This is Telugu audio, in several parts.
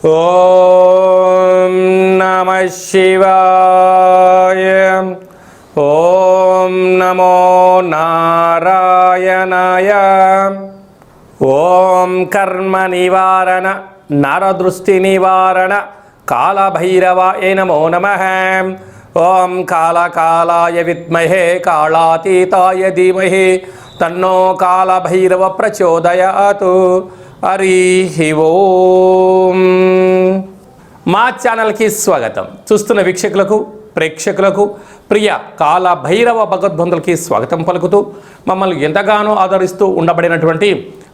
ఓం నమః శివాయ. ఓం నమో నారాయణాయ. ఓం కర్మ నివారణ నరదృష్టి నివారణ కాళభైరవాయ నమో నమః. ఓం కాళకాలాయ విద్మహే కాళాతీతాయ ధీమహి తన్నో కాళభైరవ ప్రచోదయాతు. హరి ఓం. మా ఛానల్కి స్వాగతం. చూస్తున్న వీక్షకులకు ప్రేక్షకులకు ప్రియ కాళభైరవ భగవద్బంధులకి స్వాగతం పలుకుతూ మమ్మల్ని ఎంతగానో ఆదరిస్తూ ఉండబడినటువంటి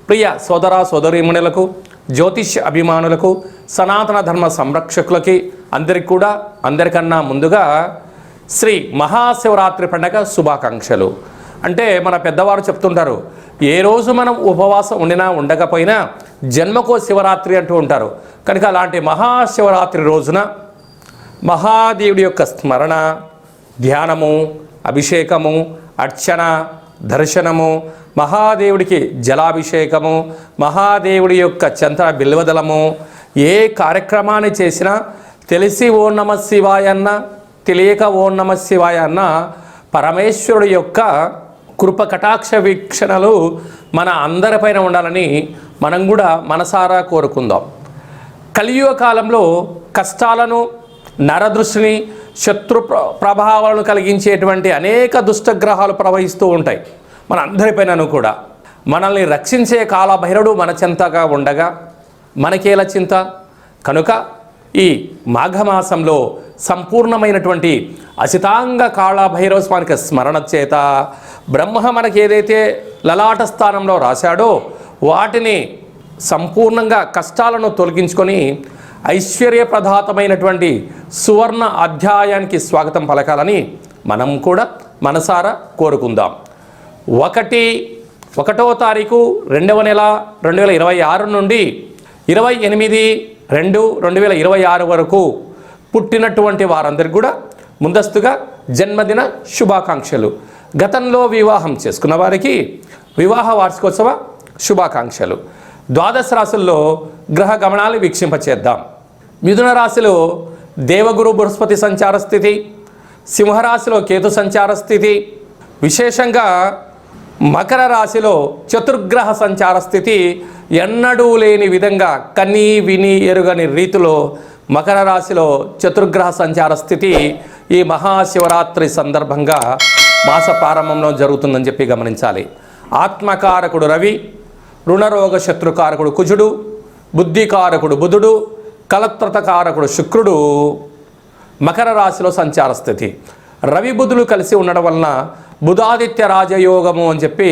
ప్రియ సోదర సోదరీమణులకు, జ్యోతిష్ అభిమానులకు, సనాతన ధర్మ సంరక్షకులకి అందరికి కూడా అందరికన్నా ముందుగా శ్రీ మహాశివరాత్రి పండగ శుభాకాంక్షలు. అంటే మన పెద్దవారు చెప్తుంటారు, ఏ రోజు మనం ఉపవాసం ఉండినా ఉండకపోయినా జన్మకో శివరాత్రి అంటూ ఉంటారు. కనుక అలాంటి మహాశివరాత్రి రోజున మహాదేవుడి యొక్క స్మరణ, ధ్యానము, అభిషేకము, అర్చన, దర్శనము, మహాదేవుడికి జలాభిషేకము, మహాదేవుడి యొక్క చంద్ర బిల్వదలము, ఏ కార్యక్రమాన్ని చేసినా తెలిసి ఓం నమః శివాయ అన్న, తెలియక ఓం నమః శివాయ అన్న పరమేశ్వరుడి యొక్క కృప కటాక్ష వీక్షణలు మన అందరిపైన ఉండాలని మనం కూడా మనసారా కోరుకుందాం. కలియుగ కాలంలో కష్టాలను, నరదృష్టిని, శత్రు ప్రభావాలను కలిగించేటువంటి అనేక దుష్టగ్రహాలు ప్రవహిస్తూ ఉంటాయి మన అందరిపైనను కూడా. మనల్ని రక్షించే కాళభైరవుడు మన చెంతగా ఉండగా మనకేల చింత? కనుక ఈ మాఘమాసంలో సంపూర్ణమైనటువంటి అసితాంగ కాళభైరవ స్వామికి స్మరణ చేత బ్రహ్మ మనకి ఏదైతే లలాట స్థానంలో రాశాడో వాటిని సంపూర్ణంగా కష్టాలను తొలగించుకొని ఐశ్వర్యప్రదాతమైనటువంటి సువర్ణ అధ్యాయానికి స్వాగతం పలకాలని మనం కూడా మనసారా కోరుకుందాం. 1వ తారీఖు 2వ నెల 2026 నుండి 28/2/2026 వరకు పుట్టినటువంటి వారందరికీ కూడా ముందస్తుగా జన్మదిన శుభాకాంక్షలు. గతంలో వివాహం చేసుకున్న వారికి వివాహ వార్షికోత్సవ శుభాకాంక్షలు. ద్వాదశ రాశుల్లో గ్రహ గమనాలు వీక్షింపచేద్దాం. మిథున రాశిలో దేవగురు బృహస్పతి సంచార స్థితి, సింహరాశిలో కేతు సంచార స్థితి, విశేషంగా మకర రాశిలో చతుర్గ్రహ సంచార స్థితి ఎన్నడూ లేని విధంగా కనీ విని ఎరుగని రీతిలో మకర రాశిలో చతుర్గ్రహ సంచార స్థితి ఈ మహాశివరాత్రి సందర్భంగా మాస ప్రారంభంలో జరుగుతుందని చెప్పి గమనించాలి. ఆత్మకారకుడు రవి, రుణరోగ శత్రుకారకుడు కుజుడు, బుద్ధికారకుడు బుధుడు, కలత్రతకారకుడు శుక్రుడు మకర రాశిలో సంచార స్థితి. రవి బుధులు కలిసి ఉండడం వలన బుధాదిత్య రాజయోగము అని చెప్పి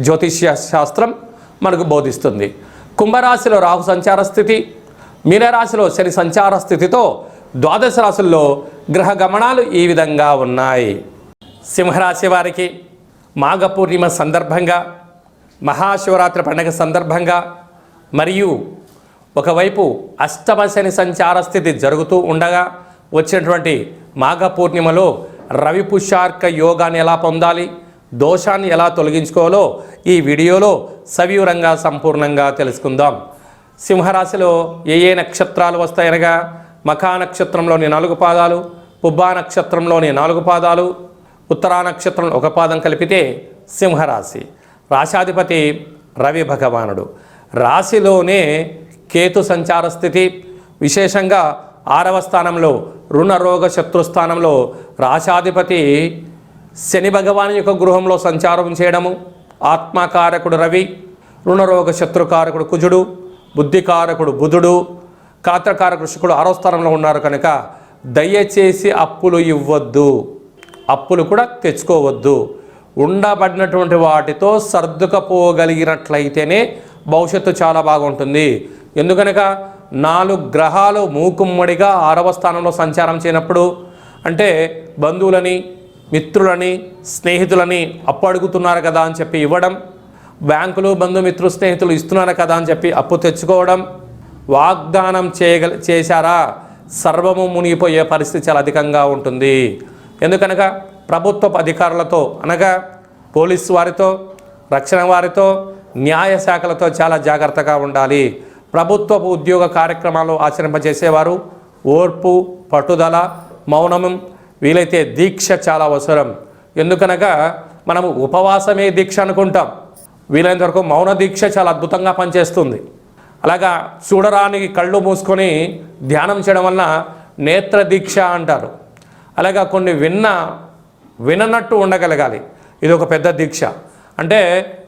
జ్యోతిష్య శాస్త్రం మనకు బోధిస్తుంది. కుంభరాశిలో రాహు సంచార స్థితి, మీనరాశిలో శని సంచార స్థితితో ద్వాదశ రాశుల్లో గ్రహ గమనాలు ఈ విధంగా ఉన్నాయి. సింహరాశి వారికి మాఘ పూర్ణిమ సందర్భంగా, మహాశివరాత్రి పండుగ సందర్భంగా మరియు ఒకవైపు అష్టమ శని సంచార స్థితి జరుగుతూ ఉండగా వచ్చినటువంటి మాఘ పూర్ణిమలో రవి పుష్యార్క యోగాన్ని ఎలా పొందాలి, దోషాన్ని ఎలా తొలగించుకోవాలో ఈ వీడియోలో సవివరంగా సంపూర్ణంగా తెలుసుకుందాం. సింహరాశిలో ఏ నక్షత్రాలు వస్తాయనగా మఖా నక్షత్రంలోని 4 పాదాలు, పుబ్బా నక్షత్రంలోని 4 పాదాలు, ఉత్తరా నక్షత్రం 1 పాదం కలిపితే సింహరాశి. రాశాధిపతి రవి భగవానుడు. రాశిలోనే కేతు సంచార స్థితి, విశేషంగా 6వ స్థానంలో రుణరోగ శత్రుస్థానంలో రాశాధిపతి శని భగవాను యొక్క గృహంలో సంచారం చేయడము, ఆత్మకారకుడు రవి, రుణరోగ శత్రుకారకుడు కుజుడు, బుద్ధికారకుడు బుధుడు, కాత్రకారకుడు శుక్రుడు 6వ స్థానంలో ఉన్నారు. కనుక దయచేసి అప్పులు ఇవ్వద్దు, అప్పులు కూడా తెచ్చుకోవద్దు. ఉండబడినటువంటి వాటితో సర్దుకపోగలిగినట్లయితేనే భవిష్యత్తు చాలా బాగుంటుంది. ఎందుకనక 4 గ్రహాలు మూకుమ్మడిగా 6వ స్థానంలో సంచారం చేయనప్పుడు అంటే బంధువులని, మిత్రులని, స్నేహితులని అప్పు అడుగుతున్నారు కదా అని చెప్పి ఇవ్వడం, బ్యాంకులు బంధుమిత్రులు స్నేహితులు ఇస్తున్నారు కదా అని చెప్పి అప్పు తెచ్చుకోవడం, వాగ్దానం చేశారా సర్వము మునిగిపోయే పరిస్థితి చాలా అధికంగా ఉంటుంది. ఎందుకనక ప్రభుత్వ అధికారులతో అనగా పోలీసు వారితో, రక్షణ వారితో, న్యాయ శాఖలతో చాలా జాగ్రత్తగా ఉండాలి. ప్రభుత్వపు ఉద్యోగ కార్యక్రమాలు ఆచరింపజేసేవారు ఓర్పు, పట్టుదల, మౌనము, వీలైతే దీక్ష చాలా అవసరం. ఎందుకనగా మనము ఉపవాసమే దీక్ష అనుకుంటాం, వీలైనంత వరకు మౌన దీక్ష చాలా అద్భుతంగా పనిచేస్తుంది. అలాగా చూడరానికి కళ్ళు మూసుకొని ధ్యానం చేయడం వల్ల నేత్ర దీక్ష అంటారు. అలాగా కొన్ని విననట్టు ఉండగలగాలి, ఇది ఒక పెద్ద దీక్ష. అంటే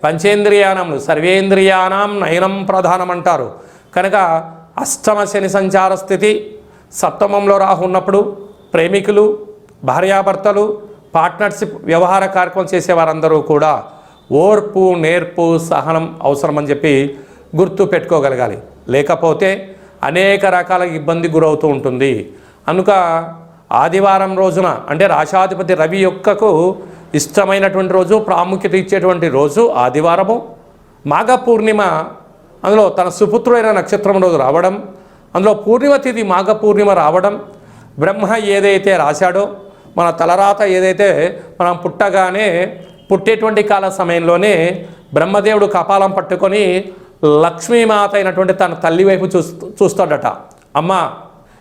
పంచేంద్రియానములు సర్వేంద్రియానాం నయనం ప్రధానం అంటారు. కనుక అష్టమ శని సంచార స్థితి, సప్తమంలో రాహు ఉన్నప్పుడు ప్రేమికులు, భార్యాభర్తలు, పార్ట్నర్షిప్ వ్యవహార కార్యక్రమం చేసేవారందరూ కూడా ఓర్పు, నేర్పు, సహనం అవసరమని చెప్పి గుర్తు పెట్టుకోగలగాలి. లేకపోతే అనేక రకాల ఇబ్బంది గురవుతూ ఉంటుంది. కనుక ఆదివారం రోజున అంటే రాశాధిపతి రవి యొక్కకు ఇష్టమైనటువంటి రోజు, ప్రాముఖ్యత ఇచ్చేటువంటి రోజు ఆదివారము. మాఘ పూర్ణిమ అందులో తన సుపుత్రుడైన నక్షత్రం రోజు రావడం, అందులో పూర్ణిమ తిథి మాఘ పూర్ణిమ రావడం, బ్రహ్మ ఏదైతే రాశాడో మన తలరాత ఏదైతే మనం పుట్టగానే పుట్టేటువంటి కాల సమయంలోనే బ్రహ్మదేవుడు కపాలం పట్టుకొని లక్ష్మీమాత అయినటువంటి తన తల్లి వైపు చూస్తాడట. అమ్మ,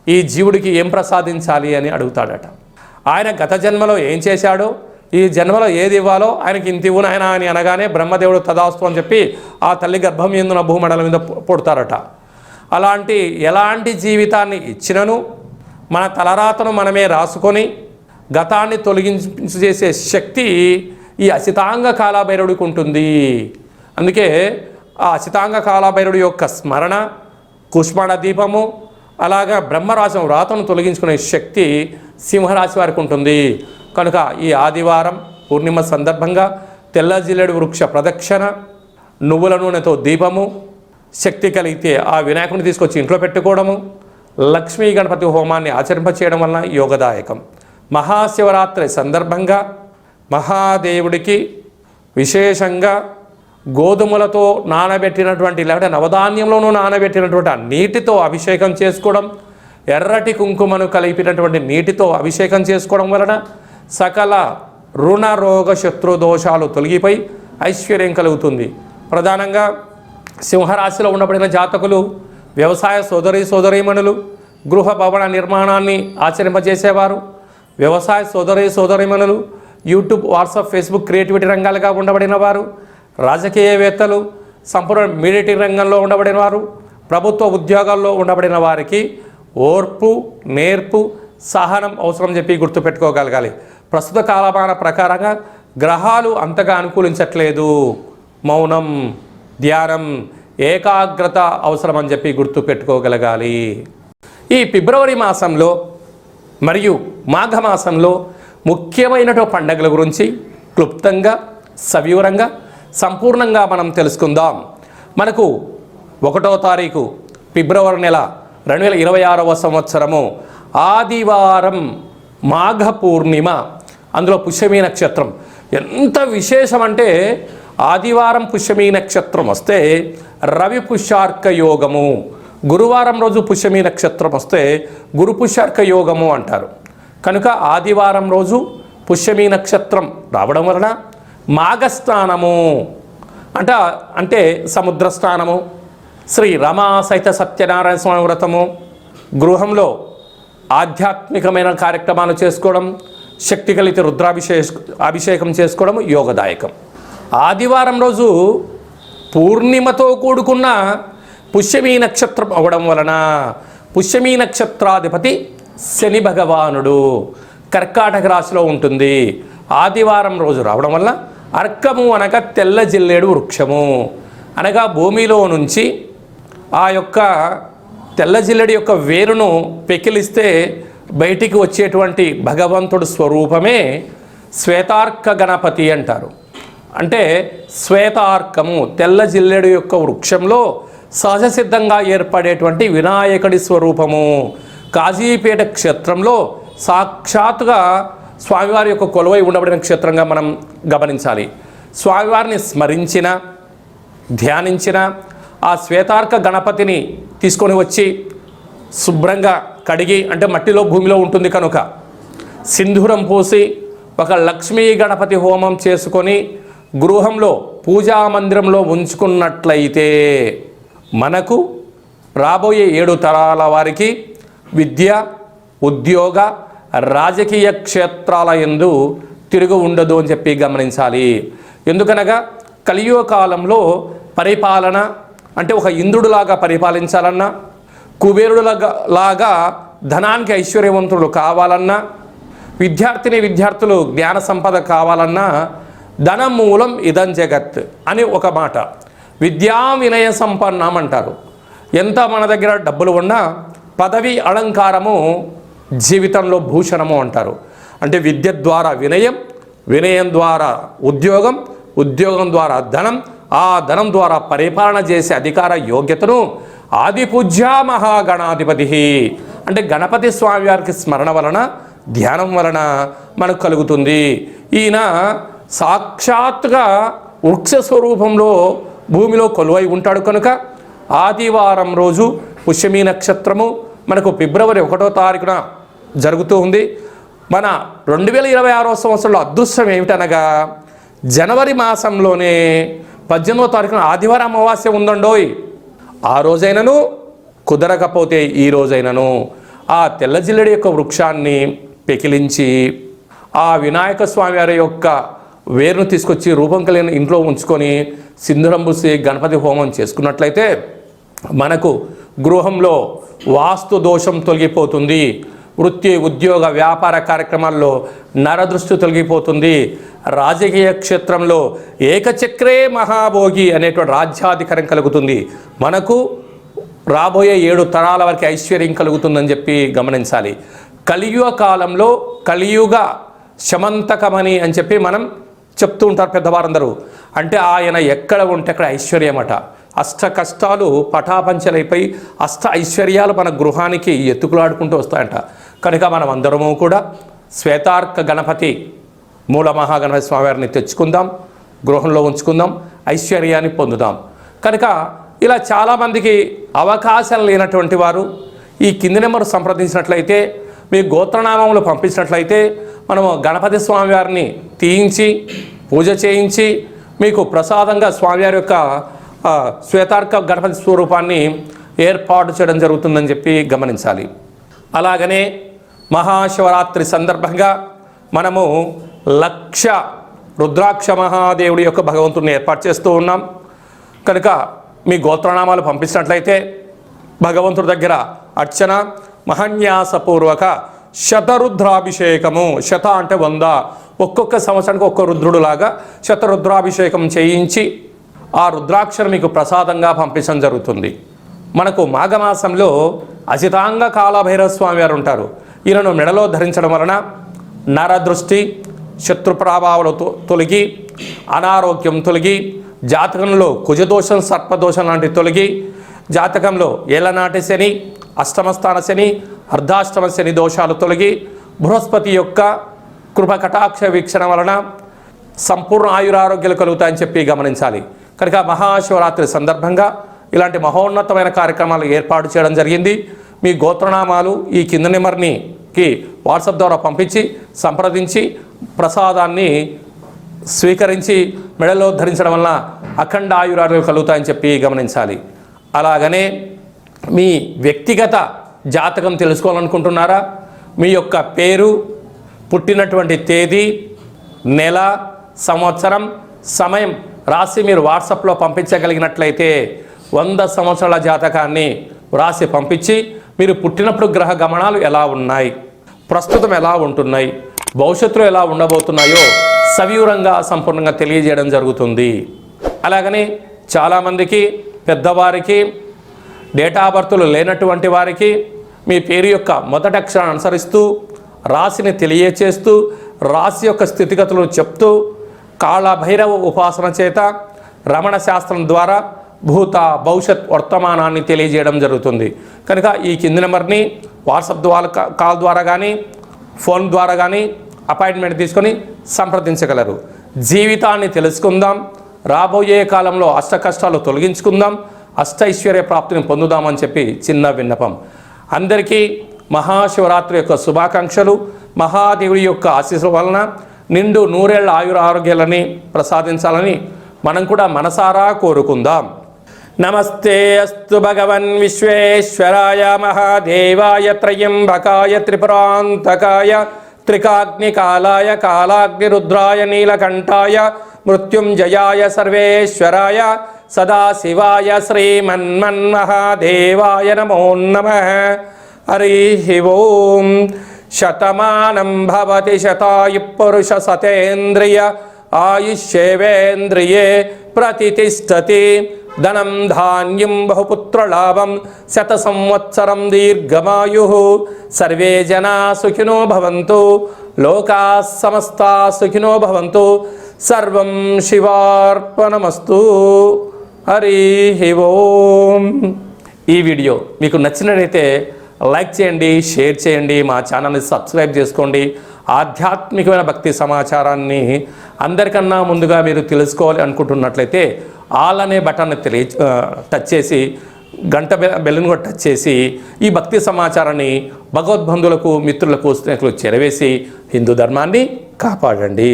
ఈ జీవుడికి ఏం ప్రసాదించాలి అని అడుగుతాడట. ఆయన గత జన్మలో ఏం చేశాడో ఈ జన్మలో ఏది ఇవ్వాలో ఆయనకి ఇంత ఇవ్వు నాయన అని అనగానే బ్రహ్మదేవుడు తదాస్తు అని చెప్పి ఆ తల్లి గర్భం ఎందున భూమండలం మీద పుడతారట. ఎలాంటి జీవితాన్ని ఇచ్చినను మన తలరాతను మనమే రాసుకొని గతాన్ని తొలగించేసే శక్తి ఈ అసితాంగ కాలభైరవుడికి ఉంటుంది. అందుకే ఆ అసితాంగ కాలభైరవుడి యొక్క స్మరణ, కుష్మాండ దీపము, అలాగా బ్రహ్మరాశి రాతను తొలగించుకునే శక్తి సింహరాశి వారికి ఉంటుంది. కనుక ఈ ఆదివారం పూర్ణిమ సందర్భంగా తెల్ల జిల్లేడు వృక్ష ప్రదక్షిణ, నువ్వుల నూనెతో దీపము, శక్తి కలిగితే ఆ వినాయకుడిని తీసుకొచ్చి ఇంట్లో పెట్టుకోవడము, లక్ష్మీ గణపతి హోమాన్ని ఆచరింపచేయడం వలన యోగదాయకం. మహాశివరాత్రి సందర్భంగా మహాదేవుడికి విశేషంగా గోధుమలతో నానబెట్టినటువంటి లేకపోతే నవధాన్యంలోనూ నానబెట్టినటువంటి ఆ నీటితో అభిషేకం చేసుకోవడం, ఎర్రటి కుంకుమను కలిపినటువంటి నీటితో అభిషేకం చేసుకోవడం వలన సకల రుణ రోగ శత్రు దోషాలు తొలగిపోయి ఐశ్వర్యం కలుగుతుంది. ప్రధానంగా సింహరాశిలో ఉండబడిన జాతకులు, వ్యవసాయ సోదరీమణులు, గృహ భవన నిర్మాణాన్ని ఆచరింపజేసేవారు, వ్యవసాయ సోదరీమణులు, యూట్యూబ్, వాట్సాప్, ఫేస్బుక్ క్రియేటివిటీ రంగాలుగా ఉండబడిన వారు, రాజకీయవేత్తలు, సంపూర్ణ మీడియేటింగ్ రంగంలో ఉండబడిన వారు, ప్రభుత్వ ఉద్యోగాల్లో ఉండబడిన వారికి ఓర్పు, నేర్పు, సహనం అవసరం చెప్పి గుర్తుపెట్టుకోగలగాలి. ప్రస్తుత కాలమాన ప్రకారంగా గ్రహాలు అంతగా అనుకూలించట్లేదు. మౌనం, ధ్యానం, ఏకాగ్రత అవసరమని చెప్పి గుర్తుపెట్టుకోగలగాలి. ఈ ఫిబ్రవరి మాసంలో మరియు మాఘమాసంలో ముఖ్యమైనటువంటి పండుగల గురించి క్లుప్తంగా, సవివరంగా, సంపూర్ణంగా మనం తెలుసుకుందాం. మనకు 1వ తారీఖు ఫిబ్రవరి నెల 2026వ సంవత్సరము ఆదివారం మాఘ పూర్ణిమ, అందులో పుష్యమీ నక్షత్రం. ఎంత విశేషం అంటే ఆదివారం పుష్యమీ నక్షత్రం వస్తే రవి పుష్యార్క యోగము, గురువారం రోజు పుష్యమీ నక్షత్రం వస్తే గురు పుష్యార్క యోగము అంటారు. కనుక ఆదివారం రోజు పుష్యమీ నక్షత్రం రావడం వలన మాఘస్నానము అంటే సముద్ర స్నానము, శ్రీ రమా సహిత సత్యనారాయణ స్వామి వ్రతము, గృహంలో ఆధ్యాత్మికమైన కార్యక్రమాలు చేసుకోవడం, శక్తి కలిగితే అభిషేకం చేసుకోవడం యోగదాయకం. ఆదివారం రోజు పూర్ణిమతో కూడుకున్న పుష్యమీ నక్షత్రం అవ్వడం వలన పుష్యమీ నక్షత్రాధిపతి శని భగవానుడు కర్కాటక రాశిలో ఉంటుంది. ఆదివారం రోజు రావడం వల్ల అర్కము అనగా తెల్ల జిల్లేడు వృక్షము, అనగా భూమిలో నుంచి ఆ యొక్క తెల్ల జిల్లేడు యొక్క వేరును పెకిలిస్తే బయటికి వచ్చేటువంటి భగవంతుడు స్వరూపమే శ్వేతార్క గణపతి అంటారు. అంటే శ్వేతార్కము తెల్ల జిల్లేడు యొక్క వృక్షంలో సహజ సిద్ధంగా ఏర్పడేటువంటి వినాయకుడి స్వరూపము. కాజీపేట క్షేత్రంలో సాక్షాత్తుగా స్వామివారి యొక్క కొలువై ఉండబడిన క్షేత్రంగా మనం గమనించాలి. స్వామివారిని స్మరించిన, ధ్యానించిన ఆ శ్వేతార్క గణపతిని తీసుకొని వచ్చి శుభ్రంగా కడిగి, అంటే మట్టిలో భూమిలో ఉంటుంది కనుక సింధూరం పోసి ఒక లక్ష్మీ గణపతి హోమం చేసుకొని గృహంలో పూజా మందిరంలో ఉంచుకున్నట్లయితే మనకు రాబోయే 7 తరాల వారికి విద్య, ఉద్యోగ, రాజకీయ క్షేత్రాల యందు తిరుగు ఉండదు అని చెప్పి గమనించాలి. ఎందుకనగా కలియుగ కాలంలో పరిపాలన అంటే ఒక ఇంద్రుడిలాగా పరిపాలించాలన్నా, కుబేరుడులాగా ధనానికి ఐశ్వర్యవంతులు కావాలన్నా, విద్యార్థులు జ్ఞాన సంపద కావాలన్నా ధనం మూలం ఇదం జగత్ అని ఒక మాట. విద్యా వినయ సంపన్నం అంటారు. ఎంత మన దగ్గర డబ్బులు ఉన్నా పదవి అలంకారము జీవితంలో భూషణము అంటారు. అంటే విద్య ద్వారా వినయం, వినయం ద్వారా ఉద్యోగం, ఉద్యోగం ద్వారా ధనం, ఆ ధనం ద్వారా పరిపాలన చేసే అధికార యోగ్యతను ఆదిపూజ్య మహాగణాధిపతి అంటే గణపతి స్వామి వారికి స్మరణ వలన, ధ్యానం వలన మనకు కలుగుతుంది. ఈయన సాక్షాత్తుగా వృక్ష స్వరూపంలో భూమిలో కొలువై ఉంటాడు కనుక ఆదివారం రోజు పుష్యమి నక్షత్రము మనకు ఫిబ్రవరి 1వ తారీఖున జరుగుతూ ఉంది. మన 2026వ సంవత్సరంలో అదృష్టం ఏమిటనగా జనవరి మాసంలోనే 18వ తారీఖున ఆదివారం అమావాస్య ఉందండోయ్. ఆ రోజైనను కుదరకపోతే ఈ రోజైనను ఆ తెల్ల జిల్లెడి యొక్క వృక్షాన్ని పెకిలించి ఆ వినాయక స్వామి వారి యొక్క వేరును తీసుకొచ్చి రూపం కలిగిన ఇంట్లో ఉంచుకొని సింధూరం పూసి గణపతి హోమం చేసుకున్నట్లయితే మనకు గృహంలో వాస్తు దోషం తొలగిపోతుంది. వృత్తి, ఉద్యోగ, వ్యాపార కార్యక్రమాల్లో నరదృష్టి తొలగిపోతుంది. రాజకీయ క్షేత్రంలో ఏకచక్రే మహాభోగి అనేటువంటి రాజ్యాధికారం కలుగుతుంది. మనకు రాబోయే 7 తరాల వరకు ఐశ్వర్యం కలుగుతుందని చెప్పి గమనించాలి. కలియుగ కాలంలో కలియుగ శమంతకమని అని చెప్పి మనం చెప్తూ ఉంటారు పెద్దవారందరూ. అంటే ఆయన ఎక్కడ ఉంటే అక్కడ ఐశ్వర్యమట. అష్ట కష్టాలు పటాపంచలైపోయి అష్ట ఐశ్వర్యాలు మన గృహానికి ఎత్తుకులాడుకుంటూ వస్తాయంట. కనుక మనం అందరము కూడా శ్వేతార్క గణపతి మూల మహాగణపతి స్వామివారిని తెచ్చుకుందాం, గృహంలో ఉంచుకుందాం, ఐశ్వర్యాన్ని పొందుదాం. కనుక ఇలా చాలామందికి అవకాశం లేనటువంటి వారు ఈ కింది నెంబర్ సంప్రదించినట్లయితే, మీ గోత్రనామములు పంపించినట్లయితే మనము గణపతి స్వామివారిని తీయించి పూజ చేయించి మీకు ప్రసాదంగా స్వామివారి యొక్క శ్వేతార్క గణపతి స్వరూపాన్ని ఏర్పాటు చేయడం జరుగుతుందని చెప్పి గమనించాలి. అలాగనే మహాశివరాత్రి సందర్భంగా మనము 1,00,000 రుద్రాక్ష మహాదేవుడి యొక్క భగవంతుడిని ఏర్పాటు చేస్తూ ఉన్నాం. కనుక మీ గోత్రనామాలు పంపించినట్లయితే భగవంతుడి దగ్గర అర్చన, మహాన్యాసపూర్వక శతరుద్రాభిషేకము, శత అంటే 100, ఒక్కొక్క సంవత్సరానికి ఒక్క రుద్రుడులాగా శతరుద్రాభిషేకం చేయించి ఆ రుద్రాక్షను మీకు ప్రసాదంగా పంపించడం జరుగుతుంది. మనకు మాఘమాసంలో అజితాంగ కాలభైరవ స్వామి వారు ఉంటారు. ఈయనను మెడలో ధరించడం వలన నరదృష్టి, శత్రు ప్రభావాలు తొలగి, అనారోగ్యం తొలగి, జాతకంలో కుజదోషం, సర్పదోషం లాంటి తొలగి, జాతకంలో ఏళ్ళనాటి శని, అష్టమస్థాన శని, అర్ధాష్టమ శని దోషాలు తొలగి, బృహస్పతి యొక్క కృప కటాక్ష వీక్షణ వలన సంపూర్ణ ఆయురారోగ్యాలు కలుగుతాయని చెప్పి గమనించాలి. కనుక మహాశివరాత్రి సందర్భంగా ఇలాంటి మహోన్నతమైన కార్యక్రమాలు ఏర్పాటు చేయడం జరిగింది. మీ గోత్రనామాలు ఈ కింద నెంబర్కి వాట్సాప్ ద్వారా పంపించి సంప్రదించి ప్రసాదాన్ని స్వీకరించి మెడలో ధరించడం వలన అఖండ ఆయురారోగ్యాలు కలుగుతాయని చెప్పి గమనించాలి. అలాగనే మీ వ్యక్తిగత జాతకం తెలుసుకోవాలనుకుంటున్నారా? మీ యొక్క పేరు, పుట్టినటువంటి తేదీ, నెల, సంవత్సరం, సమయం రాసి మీరు వాట్సాప్లో పంపించగలిగినట్లయితే 100 సంవత్సరాల జాతకాన్ని రాసి పంపించి మీరు పుట్టినప్పుడు గ్రహ గమనాలు ఎలా ఉన్నాయి, ప్రస్తుతం ఎలా ఉంటున్నాయి, భవిష్యత్తులో ఎలా ఉండబోతున్నాయో సవివరంగా సంపూర్ణంగా తెలియజేయడం జరుగుతుంది. అలాగని చాలామందికి పెద్దవారికి డేట్ ఆఫ్ బర్త్లు లేనటువంటి వారికి మీ పేరు యొక్క మొదటి అక్షరాన్ని అనుసరిస్తూ రాశిని తెలియచేస్తూ రాశి యొక్క స్థితిగతులను చెప్తూ కాళభైరవ ఉపాసన చేత రమణ శాస్త్రం ద్వారా భూత భవిష్యత్ వర్తమానాన్ని తెలియజేయడం జరుగుతుంది. కనుక ఈ కింది నెంబర్ని వాట్సాప్ ద్వారా, కాల్ ద్వారా కానీ ఫోన్ ద్వారా కానీ అపాయింట్మెంట్ తీసుకొని సంప్రదించగలరు. జీవితాన్ని తెలుసుకుందాం, రాబోయే కాలంలో అష్ట కష్టాలు తొలగించుకుందాం, అష్టైశ్వర్య ప్రాప్తిని పొందుదామని చెప్పి చిన్న విన్నపం. అందరికీ మహాశివరాత్రి యొక్క శుభాకాంక్షలు. మహాదేవుడి యొక్క ఆశీస్సుల వలన నిండు 100 ఏళ్ల ఆయుర ఆరోగ్యాలని ప్రసాదించాలని మనం కూడా మనసారా కోరుకుందాం. నమస్తే అస్తు భగవన్ విశ్వేశ్వరాయ మహాదేవాయ త్రయంబకాయ త్రిపురాంతకాయ త్రికాగ్నికాలాయ కాలాగ్నిరుద్రాయ నీలకంఠాయ మృత్యుంజయాయ సర్వేశ్వరాయ సదాశివాయ శ్రీమన్మన్మహాదేవాయ నమో నమః. హరి ఓం. శతమానం భవతి శతాయు పురుష సతేంద్రియ ఆయుష్యేవేంద్రియే ప్రతిష్టతి. ధనం ధాన్యం బహుపుత్రలాభం శత సంవత్సరం దీర్ఘమాయు. సర్వే జనా సుఖినో భవంతు. లోకా సమస్తా సుఖినో భవంతు. సర్వం శివార్పణమస్తు. హరి ఓం. ఈ వీడియో మీకు నచ్చినట్లయితే లైక్ చేయండి, షేర్ చేయండి, మా ఛానల్ని సబ్స్క్రైబ్ చేసుకోండి. ఆధ్యాత్మికమైన భక్తి సమాచారాన్ని అందరికన్నా ముందుగా మీరు తెలుసుకోవాలి అనుకుంటున్నట్లయితే ఆల్ అనే బటన్ని టచ్ చేసి గంట బెల్లును కూడా టచ్ చేసి ఈ భక్తి సమాచారాన్ని భగవద్బంధువులకు, మిత్రులకు, స్నేహితులకు చేరవేసి హిందూ ధర్మాన్ని కాపాడండి.